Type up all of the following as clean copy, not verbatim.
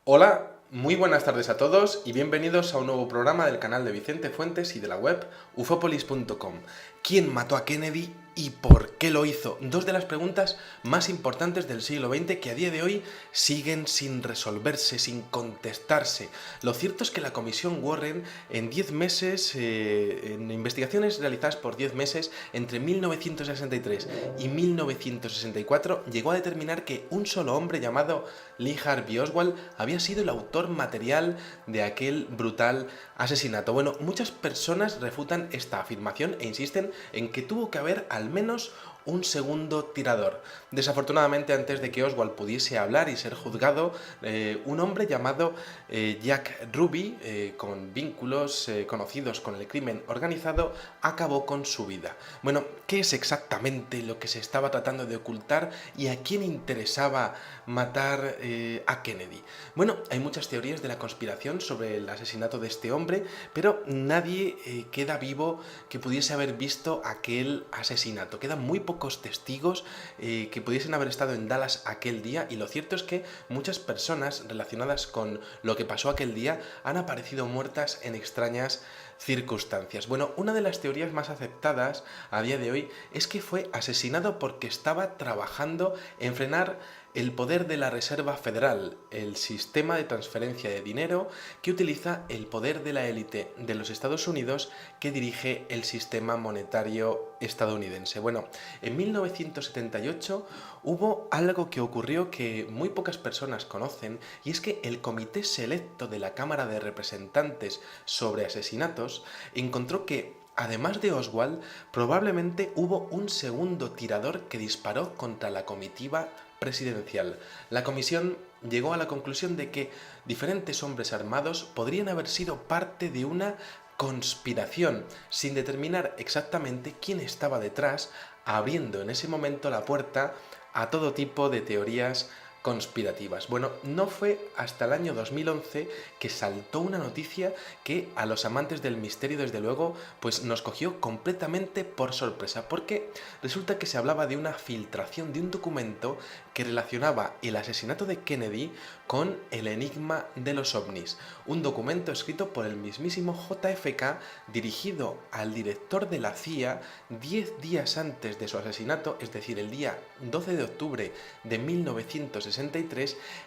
Hola, muy buenas tardes a todos y bienvenidos a un nuevo programa del canal de Vicente Fuentes y de la web ufopolis.com. ¿Quién mató a Kennedy y por qué lo hizo? Dos de las preguntas más importantes del siglo XX que a día de hoy siguen sin resolverse, sin contestarse. Lo cierto es que la Comisión Warren en 10 meses, en investigaciones realizadas por 10 meses entre 1963 y 1964, llegó a determinar que un solo hombre llamado Lee Harvey Oswald había sido el autor material de aquel brutal asesinato. Bueno, muchas personas refutan esta afirmación e insisten en que tuvo que haber al menos un segundo tirador. Desafortunadamente, antes de que Oswald pudiese hablar y ser juzgado, un hombre llamado Jack Ruby, con vínculos conocidos con el crimen organizado, acabó con su vida. Bueno, ¿qué es exactamente lo que se estaba tratando de ocultar y a quién interesaba matar a Kennedy? Bueno, hay muchas teorías de la conspiración sobre el asesinato de este hombre, pero nadie queda vivo que pudiese haber visto aquel asesinato. Quedan muy pocos testigos que pudiesen haber estado en Dallas aquel día, y lo cierto es que muchas personas relacionadas con lo que pasó aquel día han aparecido muertas en extrañas circunstancias. Bueno, una de las teorías más aceptadas a día de hoy es que fue asesinado porque estaba trabajando en frenar el poder de la Reserva Federal, el sistema de transferencia de dinero que utiliza el poder de la élite de los Estados Unidos que dirige el sistema monetario estadounidense. Bueno, en 1978 hubo algo que ocurrió que muy pocas personas conocen, y es que el Comité Selecto de la Cámara de Representantes sobre Asesinatos encontró que además de Oswald, probablemente hubo un segundo tirador que disparó contra la comitiva presidencial. La comisión llegó a la conclusión de que diferentes hombres armados podrían haber sido parte de una conspiración, sin determinar exactamente quién estaba detrás, abriendo en ese momento la puerta a todo tipo de teorías conspirativas. Bueno, no fue hasta el año 2011 que saltó una noticia que a los amantes del misterio, desde luego, pues nos cogió completamente por sorpresa, porque resulta que se hablaba de una filtración de un documento que relacionaba el asesinato de Kennedy con el enigma de los ovnis. Un documento escrito por el mismísimo JFK, dirigido al director de la CIA 10 días antes de su asesinato, es decir, el día 12 de octubre de 1963,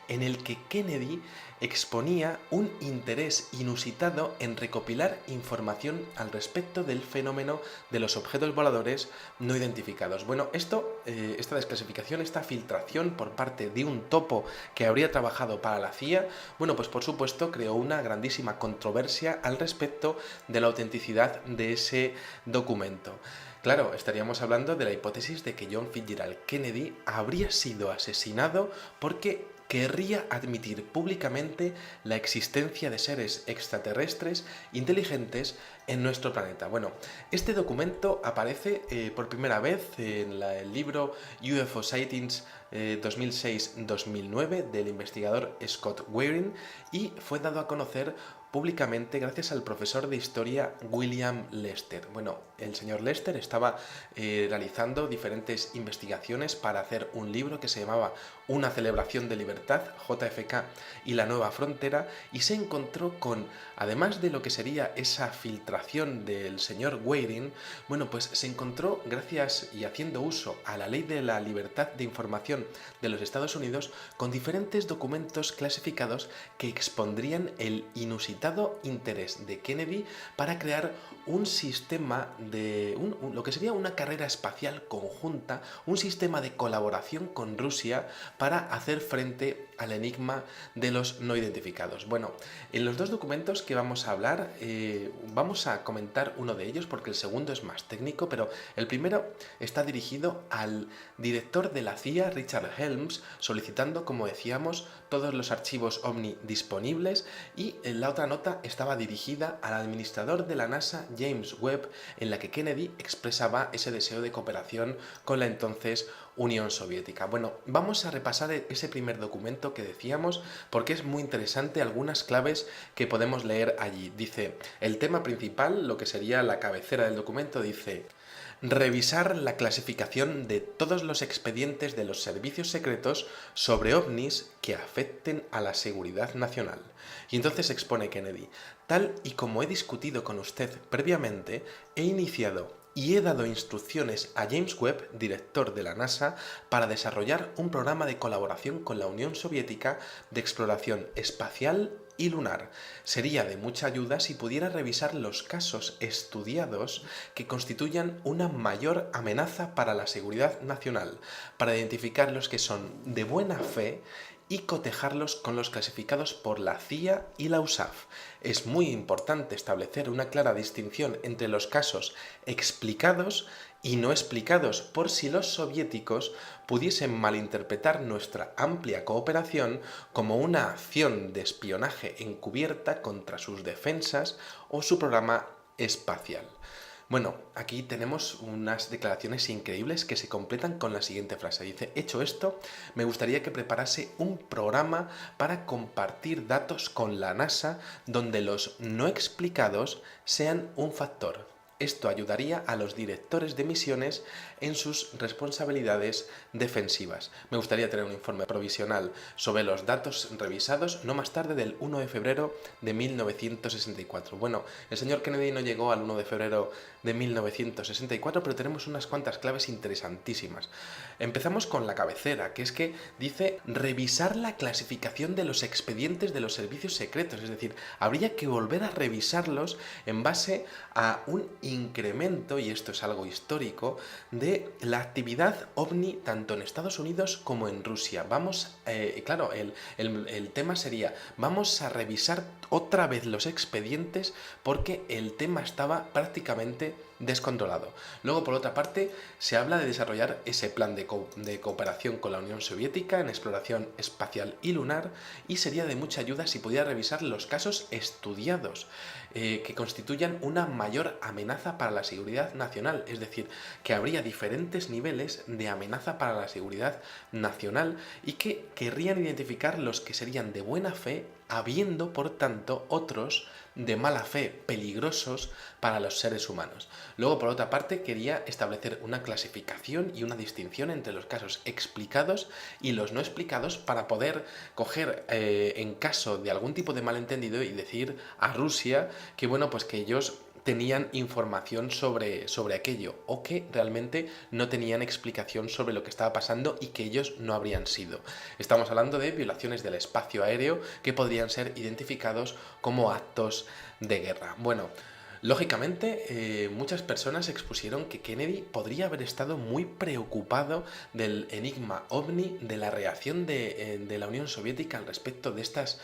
en el que Kennedy exponía un interés inusitado en recopilar información al respecto del fenómeno de los objetos voladores no identificados. Bueno, esta desclasificación, esta filtración por parte de un topo que habría trabajado para la CIA, bueno, pues por supuesto creó una grandísima controversia al respecto de la autenticidad de ese documento. Claro, estaríamos hablando de la hipótesis de que John Fitzgerald Kennedy habría sido asesinado porque querría admitir públicamente la existencia de seres extraterrestres inteligentes en nuestro planeta. Bueno, este documento aparece por primera vez en el libro UFO Sightings 2006-2009 del investigador Scott Waring, y fue dado a conocer públicamente gracias al profesor de historia William Lester. Bueno, el señor Lester estaba realizando diferentes investigaciones para hacer un libro que se llamaba Una celebración de libertad, JFK y la nueva frontera, y se encontró con, además de lo que sería esa filtración del señor Waring, bueno, pues se encontró, gracias y haciendo uso a la ley de la libertad de información de los Estados Unidos, con diferentes documentos clasificados que expondrían el inusitado interés de Kennedy para crear un sistema de lo que sería una carrera espacial conjunta, un sistema de colaboración con Rusia para hacer frente al enigma de los no identificados. Bueno, en los dos documentos que vamos a hablar, vamos a comentar uno de ellos porque el segundo es más técnico, pero el primero está dirigido al director de la CIA, Richard Helms, solicitando, como decíamos, todos los archivos OVNI disponibles, y la otra nota estaba dirigida al administrador de la NASA, James Webb, en la que Kennedy expresaba ese deseo de cooperación con la entonces Unión Soviética. Bueno, vamos a repasar ese primer documento que decíamos porque es muy interesante algunas claves que podemos leer allí. Dice, el tema principal, lo que sería la cabecera del documento, dice: revisar la clasificación de todos los expedientes de los servicios secretos sobre ovnis que afecten a la seguridad nacional. Y entonces expone Kennedy: tal y como he discutido con usted previamente, he iniciado y he dado instrucciones a James Webb, director de la NASA, para desarrollar un programa de colaboración con la Unión Soviética de exploración espacial y lunar. Sería de mucha ayuda si pudiera revisar los casos estudiados que constituyan una mayor amenaza para la seguridad nacional, para identificar los que son de buena fe y cotejarlos con los clasificados por la CIA y la USAF. Es muy importante establecer una clara distinción entre los casos explicados y no explicados, por si los soviéticos pudiesen malinterpretar nuestra amplia cooperación como una acción de espionaje encubierta contra sus defensas o su programa espacial. Bueno, aquí tenemos unas declaraciones increíbles que se completan con la siguiente frase. Dice: hecho esto, me gustaría que preparase un programa para compartir datos con la NASA donde los no explicados sean un factor. Esto ayudaría a los directores de misiones en sus responsabilidades defensivas. Me gustaría tener un informe provisional sobre los datos revisados no más tarde del 1 de febrero de 1964. Bueno, el señor Kennedy no llegó al 1 de febrero de 1964, pero tenemos unas cuantas claves interesantísimas. Empezamos con la cabecera, que es que dice revisar la clasificación de los expedientes de los servicios secretos, es decir, habría que volver a revisarlos en base a un incremento, y esto es algo histórico, de la actividad ovni tanto en Estados Unidos como en Rusia. Claro, el tema sería, vamos a revisar otra vez los expedientes porque el tema estaba prácticamente descontrolado. Luego, por otra parte, se habla de desarrollar ese plan de cooperación con la Unión Soviética en exploración espacial y lunar, y sería de mucha ayuda si pudiera revisar los casos estudiados que constituyan una mayor amenaza para la seguridad nacional, es decir, que habría diferentes niveles de amenaza para la seguridad nacional y que querrían identificar los que serían de buena fe, habiendo, por tanto, otros de mala fe, peligrosos para los seres humanos. Luego, por otra parte, quería establecer una clasificación y una distinción entre los casos explicados y los no explicados para poder coger, en caso de algún tipo de malentendido, y decir a Rusia que, bueno, pues que ellos tenían información sobre aquello, o que realmente no tenían explicación sobre lo que estaba pasando y que ellos no habrían sido. Estamos hablando de violaciones del espacio aéreo que podrían ser identificados como actos de guerra. Bueno, lógicamente, muchas personas expusieron que Kennedy podría haber estado muy preocupado del enigma ovni, de la reacción de la Unión Soviética al respecto de estas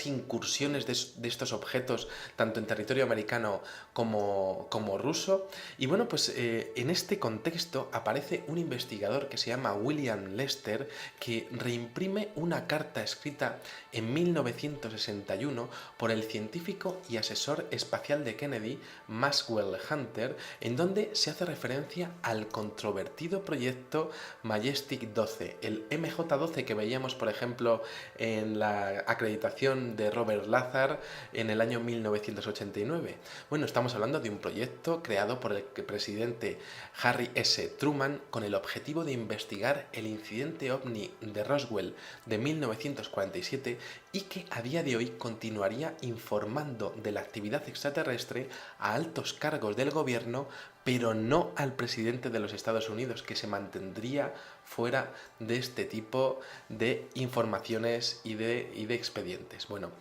incursiones de estos objetos, tanto en territorio americano como ruso. Y bueno, pues en este contexto aparece un investigador que se llama William Lester, que reimprime una carta escrita en 1961 por el científico y asesor espacial de Kennedy, Maxwell Hunter, en donde se hace referencia al controvertido proyecto Majestic 12, el MJ-12 que veíamos, por ejemplo, en la acreditación de Robert Lazar en el año 1989. Bueno, estamos hablando de un proyecto creado por el presidente Harry S. Truman con el objetivo de investigar el incidente ovni de Roswell de 1947 y que a día de hoy continuaría informando de la actividad extraterrestre a altos cargos del gobierno, pero no al presidente de los Estados Unidos, que se mantendría fuera de este tipo de informaciones y de expedientes. Bueno,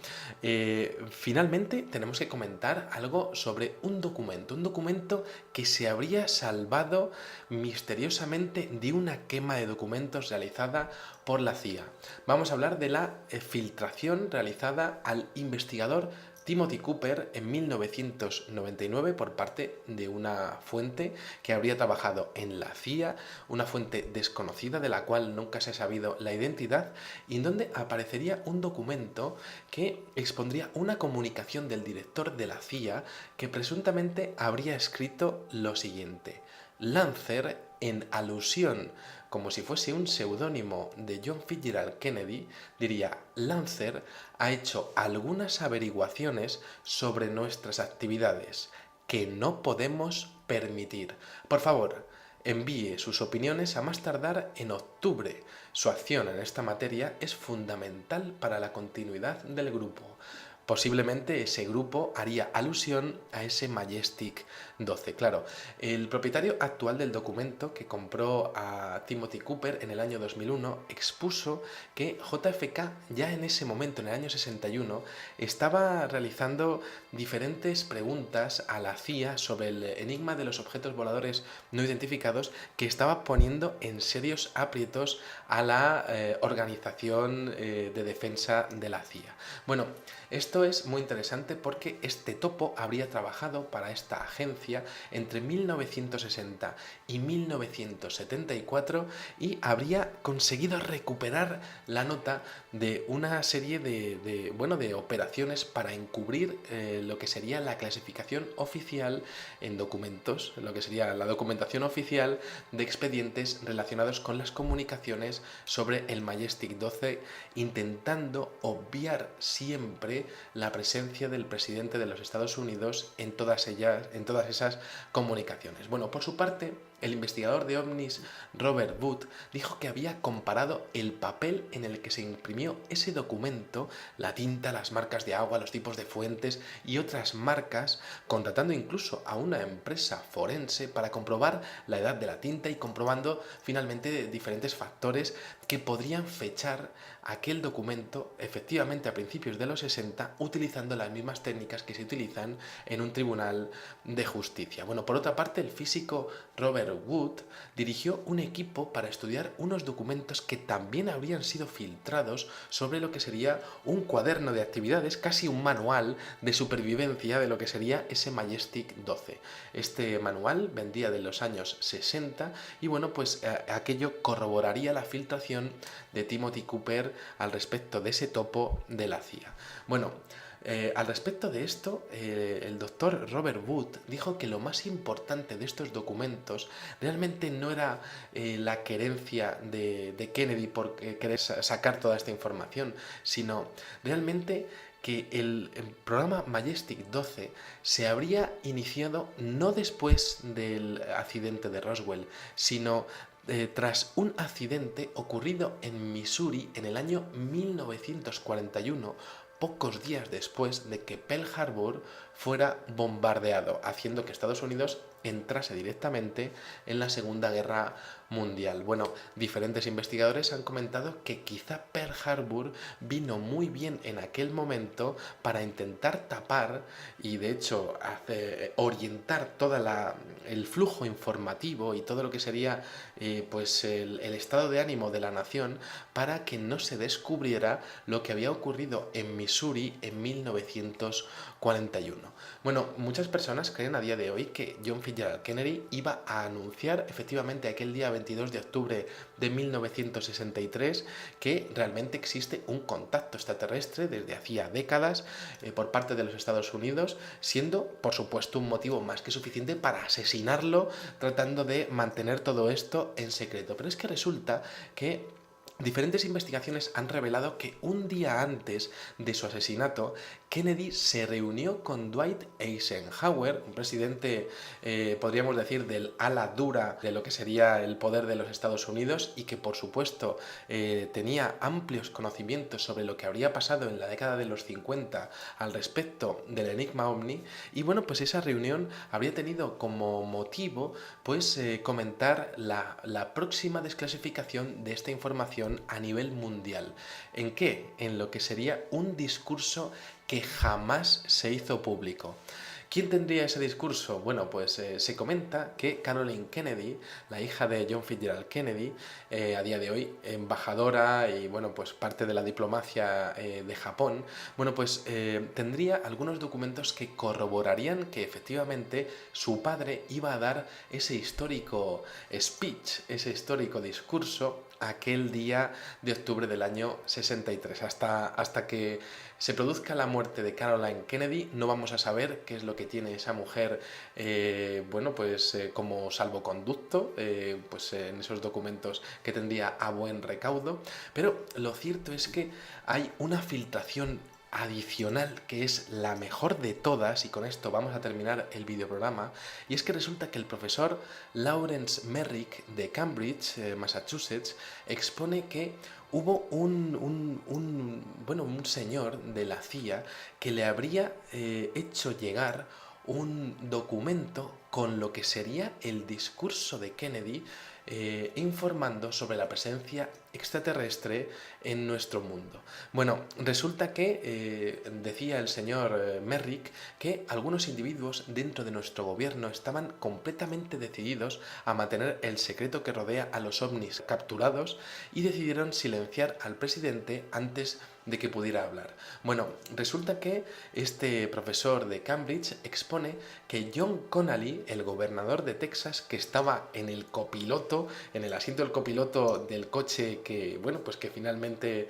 finalmente tenemos que comentar algo sobre un documento que se habría salvado misteriosamente de una quema de documentos realizada por la CIA. Vamos a hablar de la filtración realizada al investigador Timothy Cooper en 1999 por parte de una fuente que habría trabajado en la CIA, una fuente desconocida de la cual nunca se ha sabido la identidad, y en donde aparecería un documento que expondría una comunicación del director de la CIA que presuntamente habría escrito lo siguiente: Lancer, en alusión como si fuese un seudónimo de John Fitzgerald Kennedy, diría: Lancer ha hecho algunas averiguaciones sobre nuestras actividades. que no podemos permitir. Por favor, envíe sus opiniones a más tardar en octubre. Su acción en esta materia es fundamental para la continuidad del grupo. Posiblemente ese grupo haría alusión a ese Majestic 12. Claro, el propietario actual del documento, que compró a Timothy Cooper en el año 2001, expuso que JFK ya en ese momento, en el año 61, estaba realizando diferentes preguntas a la CIA sobre el enigma de los objetos voladores no identificados, que estaba poniendo en serios aprietos a la Organización de Defensa de la CIA. Bueno, esto es muy interesante porque este topo habría trabajado para esta agencia entre 1960 y 1974 y habría conseguido recuperar la nota de una serie de operaciones para encubrir lo que sería la clasificación oficial en documentos, lo que sería la documentación oficial de expedientes relacionados con las comunicaciones sobre el Majestic 12, intentando obviar siempre la presencia del presidente de los Estados Unidos en todas esas comunicaciones. Bueno, por su parte, el investigador de ovnis Robert Wood dijo que había comparado el papel en el que se imprimió ese documento, la tinta, las marcas de agua, los tipos de fuentes y otras marcas, contratando incluso a una empresa forense para comprobar la edad de la tinta y comprobando finalmente diferentes factores que podrían fechar aquel documento efectivamente a principios de los 60 utilizando las mismas técnicas que se utilizan en un tribunal de justicia. Bueno, por otra parte, el físico Robert Wood dirigió un equipo para estudiar unos documentos que también habrían sido filtrados sobre lo que sería un cuaderno de actividades, casi un manual de supervivencia de lo que sería ese Majestic 12. Este manual vendría de los años 60 y bueno, pues aquello corroboraría la filtración de Timothy Cooper al respecto de ese topo de la CIA. Bueno, al respecto de esto, el doctor Robert Wood dijo que lo más importante de estos documentos realmente no era la querencia de Kennedy por querer sacar toda esta información, sino realmente que el programa Majestic 12 se habría iniciado no después del accidente de Roswell, sino tras un accidente ocurrido en Missouri en el año 1941, pocos días después de que Pearl Harbor fuera bombardeado, haciendo que Estados Unidos entrase directamente en la Segunda Guerra Mundial. Bueno, diferentes investigadores han comentado que quizá Pearl Harbor vino muy bien en aquel momento para intentar tapar y de hecho orientar todo el flujo informativo y todo lo que sería pues el estado de ánimo de la nación para que no se descubriera lo que había ocurrido en Missouri en 1941. Bueno, muchas personas creen a día de hoy que John Fitzgerald Kennedy iba a anunciar efectivamente aquel día 22 de octubre de 1963 que realmente existe un contacto extraterrestre desde hacía décadas por parte de los Estados Unidos, siendo por supuesto un motivo más que suficiente para asesinarlo, tratando de mantener todo esto en secreto. Pero es que resulta que diferentes investigaciones han revelado que un día antes de su asesinato, Kennedy se reunió con Dwight Eisenhower, un presidente, podríamos decir, del ala dura de lo que sería el poder de los Estados Unidos y que, por supuesto, tenía amplios conocimientos sobre lo que habría pasado en la década de los 50 al respecto del enigma ovni. Y bueno, pues esa reunión habría tenido como motivo, pues, comentar la próxima desclasificación de esta información a nivel mundial. ¿En qué? En lo que sería un discurso que jamás se hizo público. ¿Quién tendría ese discurso? Bueno, pues se comenta que Caroline Kennedy, la hija de John Fitzgerald Kennedy, a día de hoy embajadora y bueno, pues parte de la diplomacia de Japón, bueno, pues tendría algunos documentos que corroborarían que efectivamente su padre iba a dar ese histórico speech, ese histórico discurso aquel día de octubre del año 63. Hasta que se produzca la muerte de Caroline Kennedy, no vamos a saber qué es lo que tiene esa mujer, como salvoconducto, pues en esos documentos que tendría a buen recaudo. Pero lo cierto es que hay una filtración adicional que es la mejor de todas, y con esto vamos a terminar el videoprograma, y es que resulta que el profesor Lawrence Merrick de Cambridge, Massachusetts, expone que hubo un señor de la CIA que le habría hecho llegar un documento con lo que sería el discurso de Kennedy, informando sobre la presencia extraterrestre en nuestro mundo. Bueno, resulta que decía el señor Merrick que algunos individuos dentro de nuestro gobierno estaban completamente decididos a mantener el secreto que rodea a los ovnis capturados y decidieron silenciar al presidente antes de que pudiera hablar. Bueno, resulta que este profesor de Cambridge expone que John Connally, el gobernador de Texas, que estaba en el copiloto, en el asiento del copiloto del coche que, bueno, pues que finalmente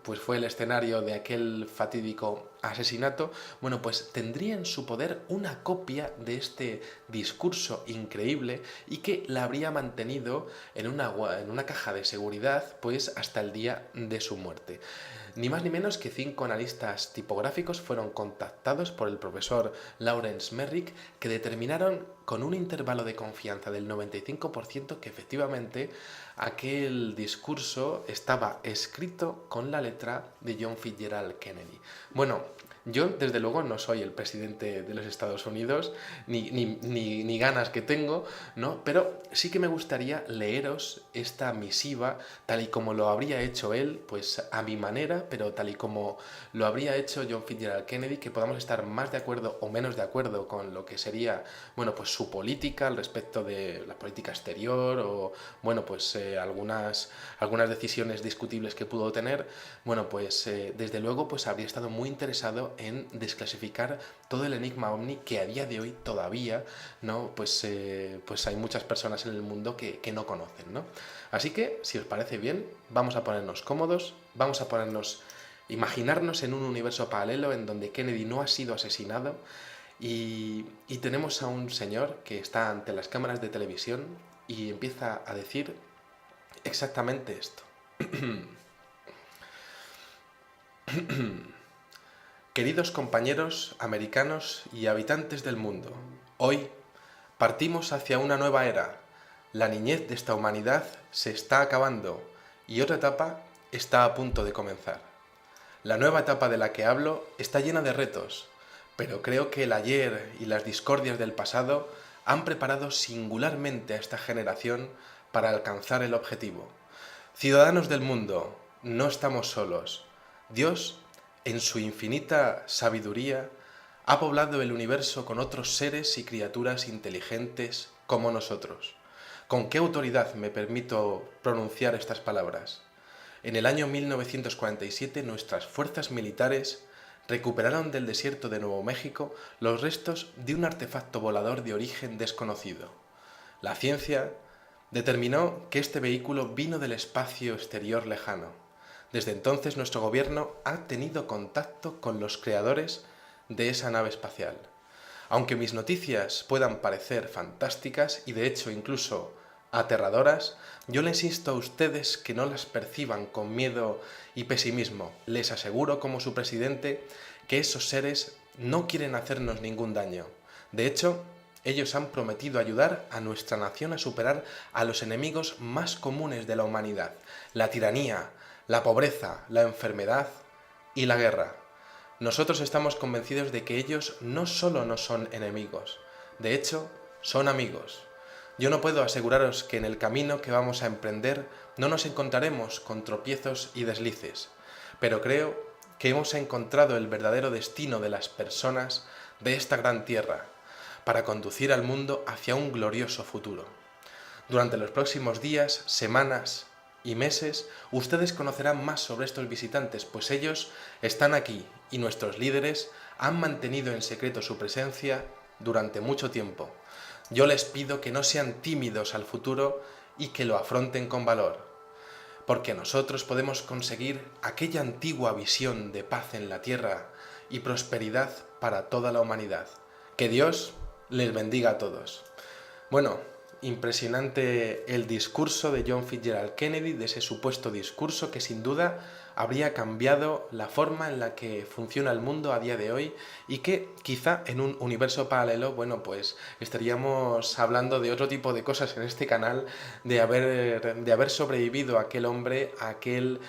pues fue el escenario de aquel fatídico asesinato, bueno, pues tendría en su poder una copia de este discurso increíble y que la habría mantenido en una caja de seguridad pues hasta el día de su muerte. Ni más ni menos que 5 analistas tipográficos fueron contactados por el profesor Lawrence Merrick, que determinaron con un intervalo de confianza del 95% que efectivamente aquel discurso estaba escrito con la letra de John Fitzgerald Kennedy. Bueno, yo desde luego no soy el presidente de los Estados Unidos, ni ganas que tengo, ¿no? Pero sí que me gustaría leeros esta misiva tal y como lo habría hecho él, pues a mi manera, pero tal y como lo habría hecho John Fitzgerald Kennedy, que podamos estar más de acuerdo o menos de acuerdo con lo que sería, bueno, pues su política al respecto de la política exterior o, bueno, pues algunas decisiones discutibles que pudo tener. Bueno, pues desde luego pues habría estado muy interesado en desclasificar todo el enigma ovni que a día de hoy todavía, ¿no? Pues hay muchas personas en el mundo que no conocen, ¿no? Así que, si os parece bien, vamos a ponernos cómodos, vamos a imaginarnos en un universo paralelo en donde Kennedy no ha sido asesinado y tenemos a un señor que está ante las cámaras de televisión y empieza a decir exactamente esto. Queridos compañeros americanos y habitantes del mundo, hoy partimos hacia una nueva era. La niñez de esta humanidad se está acabando y otra etapa está a punto de comenzar. La nueva etapa de la que hablo está llena de retos, pero creo que el ayer y las discordias del pasado han preparado singularmente a esta generación para alcanzar el objetivo. Ciudadanos del mundo, no estamos solos. Dios, en su infinita sabiduría, ha poblado el universo con otros seres y criaturas inteligentes como nosotros. ¿Con qué autoridad me permito pronunciar estas palabras? En el año 1947 nuestras fuerzas militares recuperaron del desierto de Nuevo México los restos de un artefacto volador de origen desconocido. La ciencia determinó que este vehículo vino del espacio exterior lejano. Desde entonces nuestro gobierno ha tenido contacto con los creadores de esa nave espacial. Aunque mis noticias puedan parecer fantásticas y de hecho incluso aterradoras, yo les insto a ustedes que no las perciban con miedo y pesimismo. Les aseguro como su presidente que esos seres no quieren hacernos ningún daño. De hecho, ellos han prometido ayudar a nuestra nación a superar a los enemigos más comunes de la humanidad: la tiranía, la pobreza, la enfermedad y la guerra. Nosotros estamos convencidos de que ellos no solo no son enemigos, de hecho, son amigos. Yo no puedo aseguraros que en el camino que vamos a emprender no nos encontraremos con tropiezos y deslices, pero creo que hemos encontrado el verdadero destino de las personas de esta gran tierra, para conducir al mundo hacia un glorioso futuro. Durante los próximos días, semanas y meses, ustedes conocerán más sobre estos visitantes, pues ellos están aquí y nuestros líderes han mantenido en secreto su presencia durante mucho tiempo. Yo les pido que no sean tímidos al futuro y que lo afronten con valor, porque nosotros podemos conseguir aquella antigua visión de paz en la tierra y prosperidad para toda la humanidad. Que Dios les bendiga a todos. Bueno, Impresionante el discurso de John Fitzgerald Kennedy, de ese supuesto discurso que sin duda habría cambiado la forma en la que funciona el mundo a día de hoy y que quizá en un universo paralelo, bueno, pues estaríamos hablando de otro tipo de cosas en este canal, de haber sobrevivido aquel hombre a aquel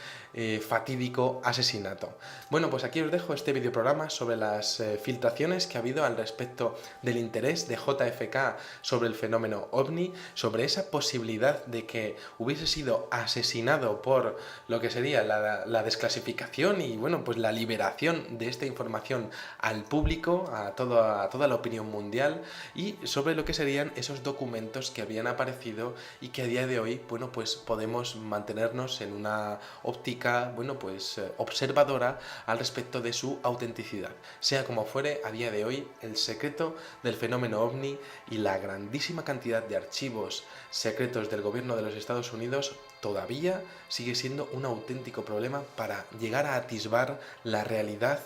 fatídico asesinato. Bueno, pues aquí os dejo este videoprograma sobre las filtraciones que ha habido al respecto del interés de JFK sobre el fenómeno OVNI, sobre esa posibilidad de que hubiese sido asesinado por lo que sería la desclasificación y bueno, pues la liberación de esta información al público, a toda la opinión mundial, y sobre lo que serían esos documentos que habían aparecido y que a día de hoy, bueno, pues podemos mantenernos en una óptica, bueno, pues observadora al respecto de su autenticidad. Sea como fuere, a día de hoy el secreto del fenómeno OVNI y la grandísima cantidad de archivos secretos del gobierno de los Estados Unidos todavía sigue siendo un auténtico problema para llegar a atisbar la realidad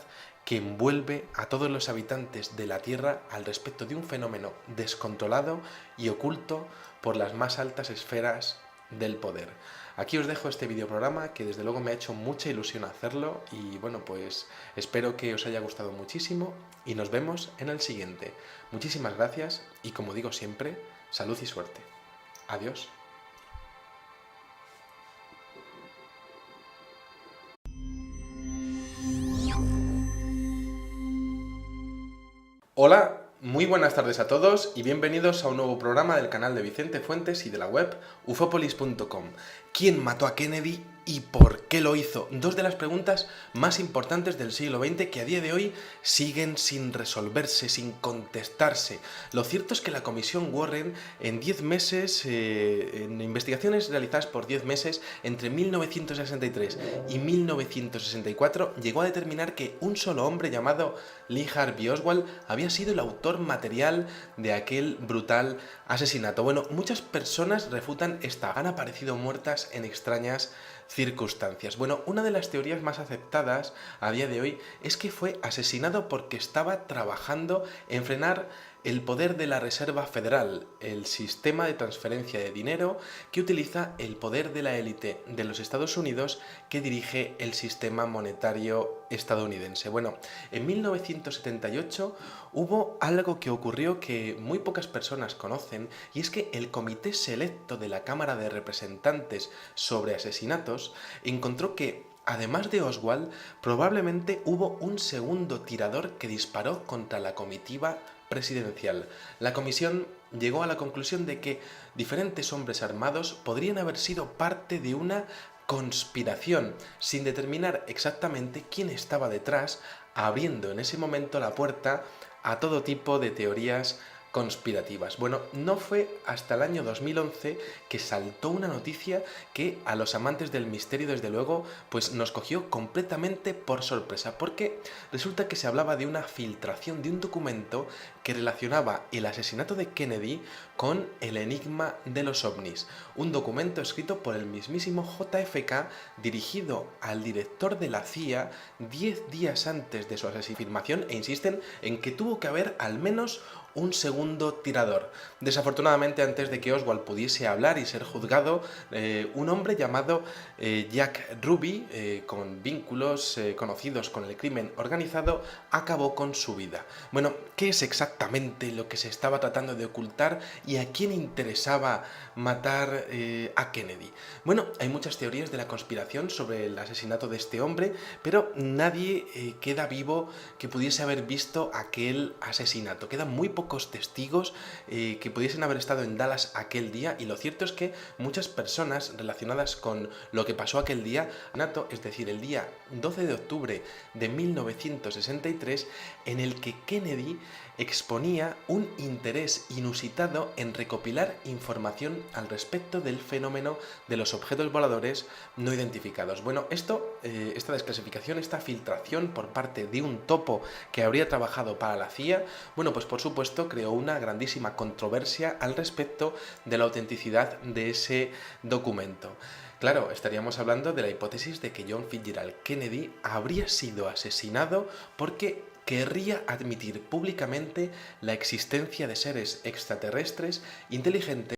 que envuelve a todos los habitantes de la Tierra al respecto de un fenómeno descontrolado y oculto por las más altas esferas del poder. Aquí os dejo este videoprograma que desde luego me ha hecho mucha ilusión hacerlo y bueno, pues espero que os haya gustado muchísimo y nos vemos en el siguiente. Muchísimas gracias y como digo siempre, salud y suerte. Adiós. Hola, muy buenas tardes a todos y bienvenidos a un nuevo programa del canal de Vicente Fuentes y de la web ufopolis.com. ¿Quién mató a Kennedy y por qué lo hizo? Dos de las preguntas más importantes del siglo XX que a día de hoy siguen sin resolverse, sin contestarse. Lo cierto es que la Comisión Warren en 10 meses, en investigaciones realizadas por 10 meses entre 1963 y 1964, llegó a determinar que un solo hombre llamado Lee Harvey Oswald había sido el autor material de aquel brutal asesinato. Bueno, muchas personas refutan esta. Han aparecido muertas en extrañas circunstancias. Bueno, una de las teorías más aceptadas a día de hoy es que fue asesinado porque estaba trabajando en frenar el poder de la Reserva Federal, el sistema de transferencia de dinero que utiliza el poder de la élite de los Estados Unidos que dirige el sistema monetario estadounidense. Bueno, en 1978 hubo algo que ocurrió que muy pocas personas conocen y es que el Comité Selecto de la Cámara de Representantes sobre Asesinatos encontró que además de Oswald, probablemente hubo un segundo tirador que disparó contra la comitiva presidencial. La comisión llegó a la conclusión de que diferentes hombres armados podrían haber sido parte de una conspiración, sin determinar exactamente quién estaba detrás, abriendo en ese momento la puerta a todo tipo de teorías conspirativas. Bueno, no fue hasta el año 2011 que saltó una noticia que a los amantes del misterio, desde luego, pues nos cogió completamente por sorpresa, porque resulta que se hablaba de una filtración de un documento que relacionaba el asesinato de Kennedy con el enigma de los ovnis. Un documento escrito por el mismísimo JFK dirigido al director de la CIA 10 días antes de su asesinación e insisten en que tuvo que haber al menos un segundo tirador. Desafortunadamente, antes de que Oswald pudiese hablar y ser juzgado, un hombre llamado Jack Ruby, con vínculos conocidos con el crimen organizado, acabó con su vida. Bueno, ¿qué es exactamente lo que se estaba tratando de ocultar y a quién interesaba matar a Kennedy? Bueno, hay muchas teorías de la conspiración sobre el asesinato de este hombre, pero nadie queda vivo que pudiese haber visto aquel asesinato. Quedan muy pocos testigos que pudiesen haber estado en Dallas aquel día, y lo cierto es que muchas personas relacionadas con lo que pasó aquel día, es decir, el día 12 de octubre de 1963, en el que Kennedy exponía un interés inusitado en recopilar información al respecto del fenómeno de los objetos voladores no identificados. Bueno, esta desclasificación, esta filtración por parte de un topo que habría trabajado para la CIA, bueno, pues por supuesto creó una grandísima controversia al respecto de la autenticidad de ese documento. Claro, estaríamos hablando de la hipótesis de que John Fitzgerald Kennedy habría sido asesinado porque querría admitir públicamente la existencia de seres extraterrestres inteligentes